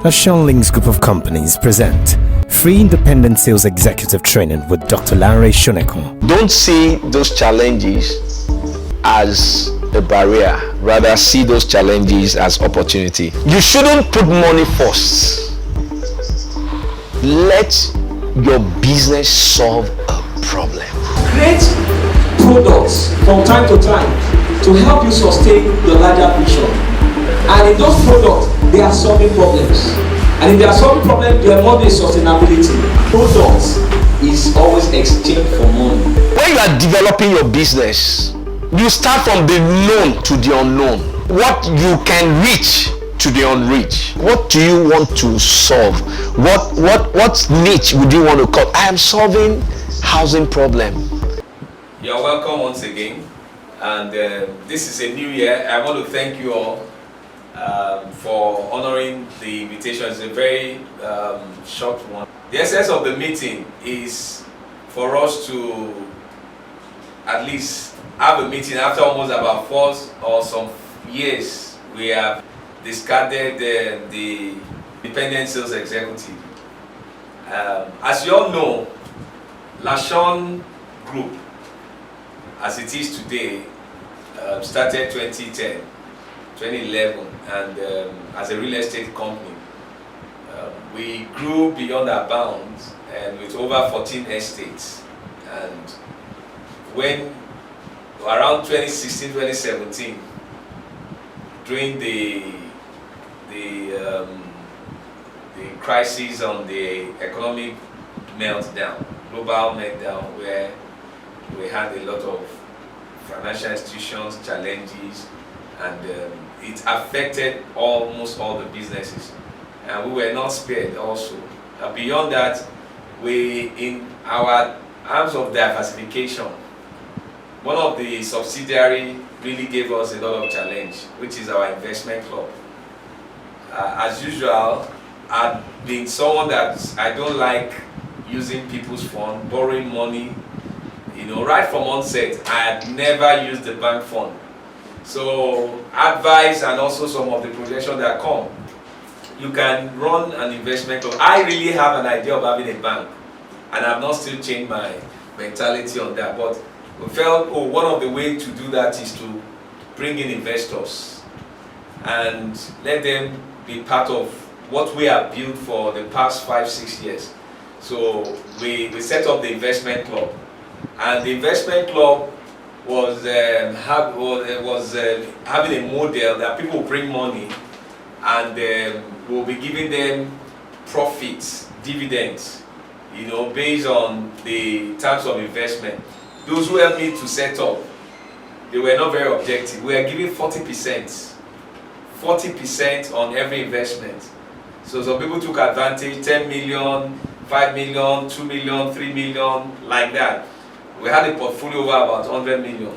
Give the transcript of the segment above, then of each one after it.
Lashon Links Group of Companies present Free Independent Sales Executive Training with Dr. Lanre Shonekon. Don't see those challenges as a barrier, rather see those challenges as opportunity. You shouldn't put money first. Let your business solve a problem. Create products from time to time to help you sustain your larger vision. And in those products, they are solving problems. And if they are solving problems, there must be sustainability. Products is always exchange for money. When you are developing your business, you start from the known to the unknown. What you can reach to the unreached. What do you want to solve? What niche would you want to cut? I am solving housing problem. You're welcome once again, and this is a new year. I want to thank you all for honoring the invitation. It's a very short one. The essence of the meeting is for us to at least have a meeting after almost about 4 or some years. We have discarded the independent sales executive. As you all know, Lashon Group, as it is today, started 2011, and as a real estate company, we grew beyond our bounds, and with over 14 estates. And when around 2016-2017, during the crisis on the economic meltdown, global meltdown, where we had a lot of financial institutions challenges, and it affected almost all the businesses, and we were not spared also. Beyond that, we, in our arms of diversification, one of the subsidiary really gave us a lot of challenge, which is our investment club. As usual, I've been someone that I don't like using people's fund, borrowing money. You know, right from onset, I had never used the bank fund. So, advice and also some of the projections that come, you can run an investment club. I really have an idea of having a bank, and I've not still changed my mentality on that. But we felt, one of the ways to do that is to bring in investors and let them be part of what we have built for the past 5-6 years. So we set up the investment club, and the investment club was having a model that people bring money, and we'll be giving them profits, dividends, you know, based on the terms of investment. Those who helped me to set up, they were not very objective. We are giving 40% on every investment. So some people took advantage, 10 million, 5 million, 2 million, 3 million, like that. We had a portfolio over about 100 million.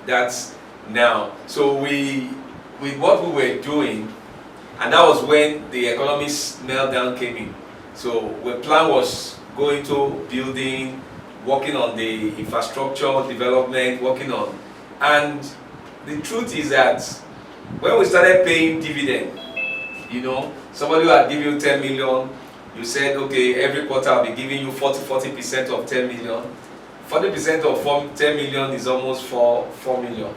That's now. So with what we were doing, and that was when the economic meltdown came in. So the plan was going to building, working on the infrastructure development, and the truth is that when we started paying dividend, you know, somebody who had given you 10 million, you said, okay, every quarter I'll be giving you 40% of 10 million. 40% of 10 million is almost 4 million.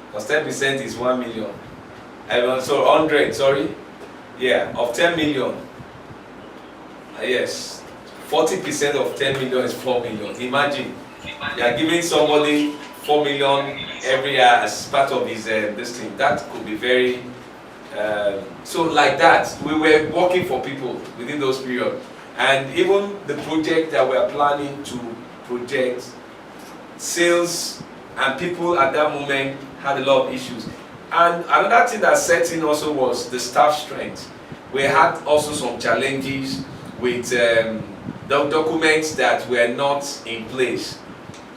Because 10% is 1 million. So 100, sorry. Yeah, of 10 million. Yes. 40% of 10 million is 4 million. Imagine, you are giving somebody 4 million every year as part of his this thing. That could be very. So like that, we were working for people within those periods, and even the project that we are planning to project, sales and people at that moment had a lot of issues. And another thing that set in also was the staff strength. We had also some challenges with the documents that were not in place.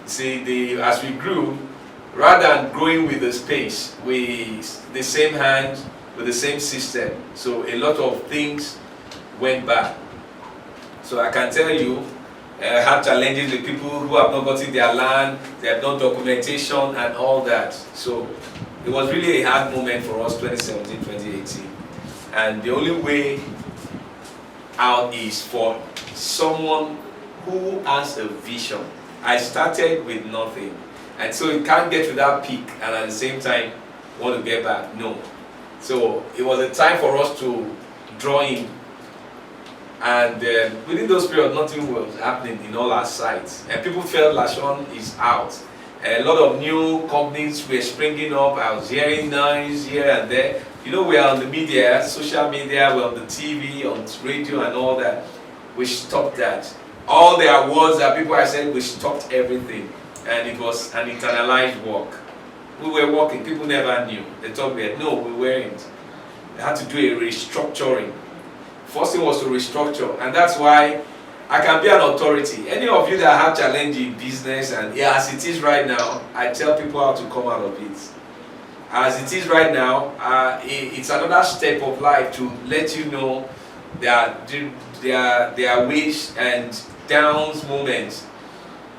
See, as we grew, rather than growing with the space, with the same hand, with the same system, so a lot of things went bad. So I can tell you, I had challenges with people who have not gotten their land, they have no documentation and all that. So it was really a hard moment for us, 2017, 2018. And the only way out is for someone who has a vision. I started with nothing, and so you can't get to that peak and at the same time want to get back. No. So it was a time for us to draw in, and within those periods nothing was happening in all our sites, and people felt Lashon is out. A lot of new companies were springing up. I was hearing noise here and there. You know, we are on the media, social media, we're on the TV, on radio and all that. We stopped that. All the awards that people had said, we stopped everything. And it was an internalized work. We were working, people never knew. They thought we had, no, we weren't. They had to do a restructuring. First thing was to restructure, and that's why I can be an authority. Any of you that have challenge in business, and yeah, as it is right now, I tell people how to come out of it. As it is right now, it's another step of life to let you know that there are ways and downs moments.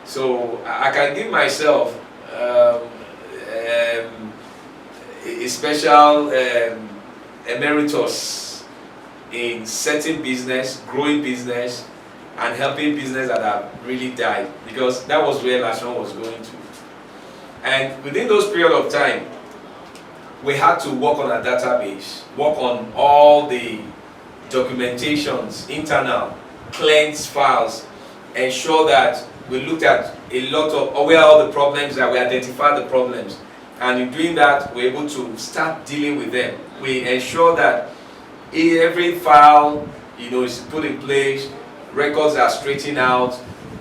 So I can give myself a special emeritus in setting business, growing business, and helping business that have really died, because that was where Lashon was going to. And within those period of time, we had to work on a database, work on all the documentations, internal, cleanse files, ensure that we looked at a lot of, where all the problems that we identified the problems. And in doing that, we're able to start dealing with them. We ensure that every file, is put in place, records are straightened out,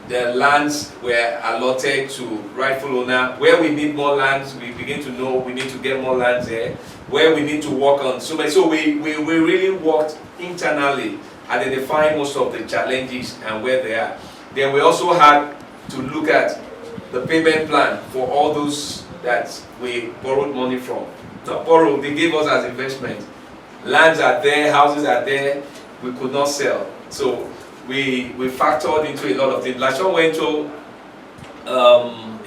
the lands were allotted to rightful owner. Where we need more lands, we begin to know we need to get more lands there. Where we need to work on so we really worked internally, identifying most of the challenges and where they are. Then we also had to look at the payment plan for all those that we borrowed money from. Not borrowed, they gave us as investment. Lands are there, houses are there, we could not sell. So we factored into a lot of things. Lashon went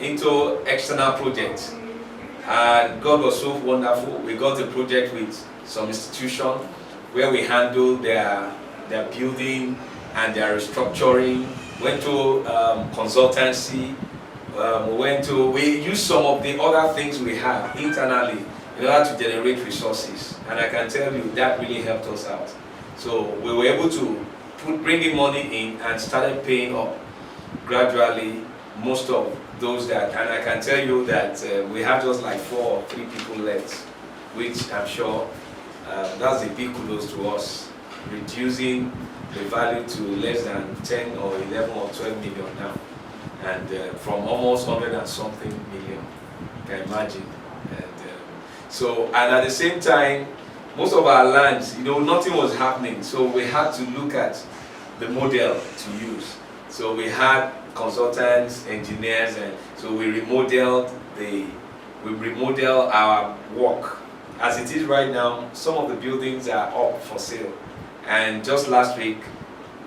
into external projects, and God was so wonderful. We got a project with some institution where we handled their building and their restructuring. Went to consultancy. We used some of the other things we have internally in order to generate resources, and I can tell you that really helped us out. So we were able to bring in money in and started paying up gradually most of those that, and I can tell you that we have just like 4 or 3 people left, which I'm sure that's a big kudos to us, reducing the value to less than 10 or 11 or 12 million now, and from almost 100 and something million, you can imagine. And at the same time, most of our lands, nothing was happening, so we had to look at the model to use. So we had consultants, engineers, and so we remodeled our work. As it is right now, some of the buildings are up for sale. And just last week,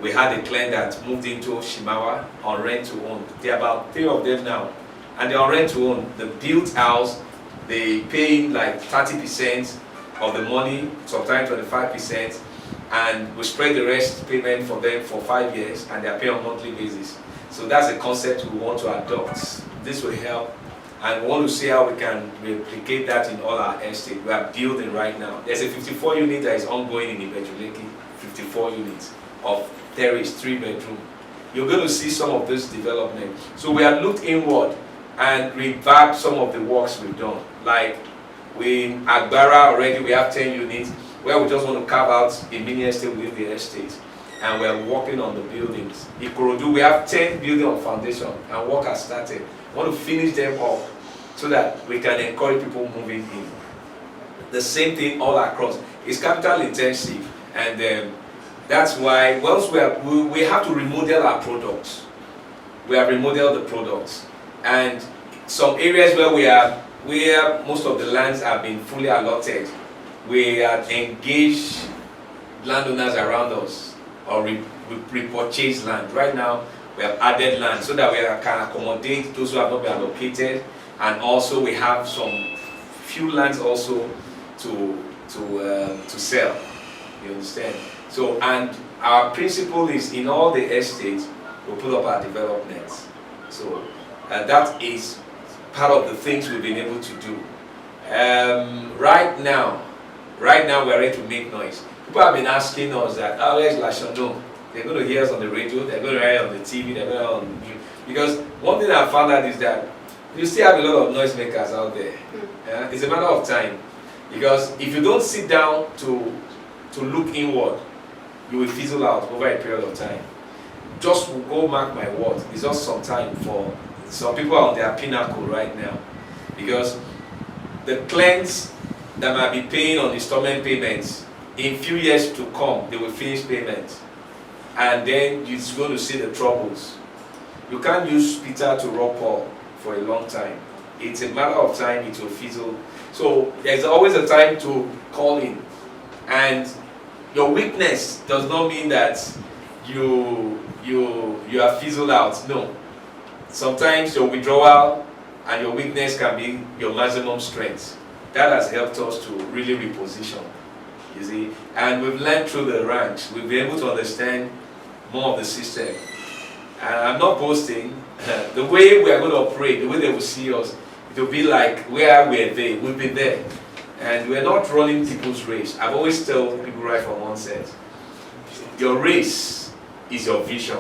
we had a client that moved into Shimawa on rent to own. There are about 3 of them now, and they're on rent to own. The built house, they pay like 30% of the money, sometimes 25%, and we spread the rest payment for them for 5 years, and they're paying on a monthly basis. So that's a concept we want to adopt. This will help, and we want to see how we can replicate that in all our estates. We are building right now. There's a 54 unit that is ongoing in Ibejuleki, 54 units of terrace, 3-bedroom. You're going to see some of this development. So we have looked inward and revamped some of the works we've done. Like in Agbara already, we have 10 units where we just want to carve out a mini estate within the estate, and we're working on the buildings. In Ikorodu, we have 10 buildings on foundation, and work has started. We want to finish them up so that we can encourage people moving in. The same thing all across. It's capital intensive, and that's why once we have to remodel our products. We have remodeled the products, and some areas where most of the lands have been fully allotted, we have engaged landowners around us, or we repurchase land. Right now, we have added land so that we can accommodate those who have not been allocated, and also we have some few lands also to sell. You understand? So, and our principle is in all the estates, we put up our developments. So, that is part of the things we've been able to do. Right now we're ready to make noise. People have been asking us that, oh, where's Lashon? No, they're going to hear us on the radio, they're going to hear us on the TV, they're going to hear us on the news. Because one thing I found out is that you still have a lot of noisemakers out there. Yeah? It's a matter of time. Because if you don't sit down to look inward, you will fizzle out over a period of time. Just go mark my word, it's just some time for some people are on their pinnacle right now. Because the clients that might be paying on installment payments, in few years to come, they will finish payments. And then you're going to see the troubles. You can't use Peter to rob Paul for a long time. It's a matter of time it will fizzle. So there's always a time to call in. And your weakness does not mean that you are fizzled out. No. Sometimes your withdrawal and your weakness can be your maximum strength. That has helped us to really reposition. You see? And we've learned through the ranks. We've been able to understand more of the system. And I'm not boasting. The way we are going to operate, the way they will see us, it will be like where we're there. We'll be there. And we're not running people's race. I've always told people right from onset, your race is your vision.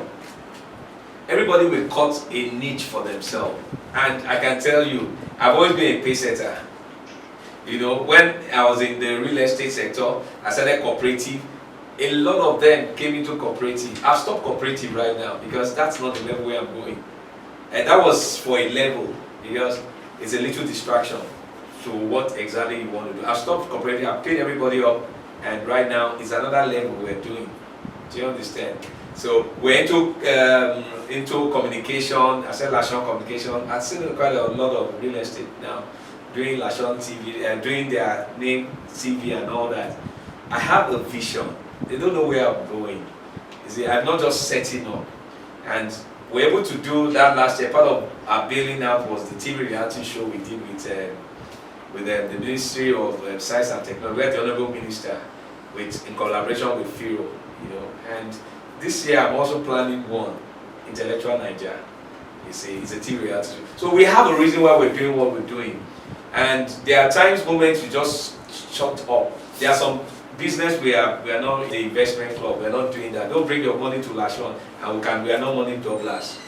Everybody will cut a niche for themselves. And I can tell you, I've always been a pace setter. You know, when I was in the real estate sector, I started cooperative. A lot of them came into cooperative. I've stopped cooperative right now because that's not the level where I'm going. And that was for a level because it's a little distraction to what exactly you want to do. I've stopped cooperative, I've paid everybody up, and right now it's another level we're doing. Do you understand? So we're into communication. I said Lashon communication. I've seen quite a lot of real estate now doing Lashon TV and doing their name TV and all that. I have a vision. They don't know where I'm going. You see, I'm not just setting up. And we're able to do that last year. Part of our bailing out was the TV reality show we did with the Ministry of Science and Technology. We had the Honorable Minister in collaboration with FIRO, you know. And this year I'm also planning one, Intellectual Nigeria. You see, it's a TV reality show. So we have a reason why we're doing what we're doing. And there are times, moments you just shut up. There are some business we are not the investment club. We're not doing that. Don't bring your money to Lashon, and we are not money doublers.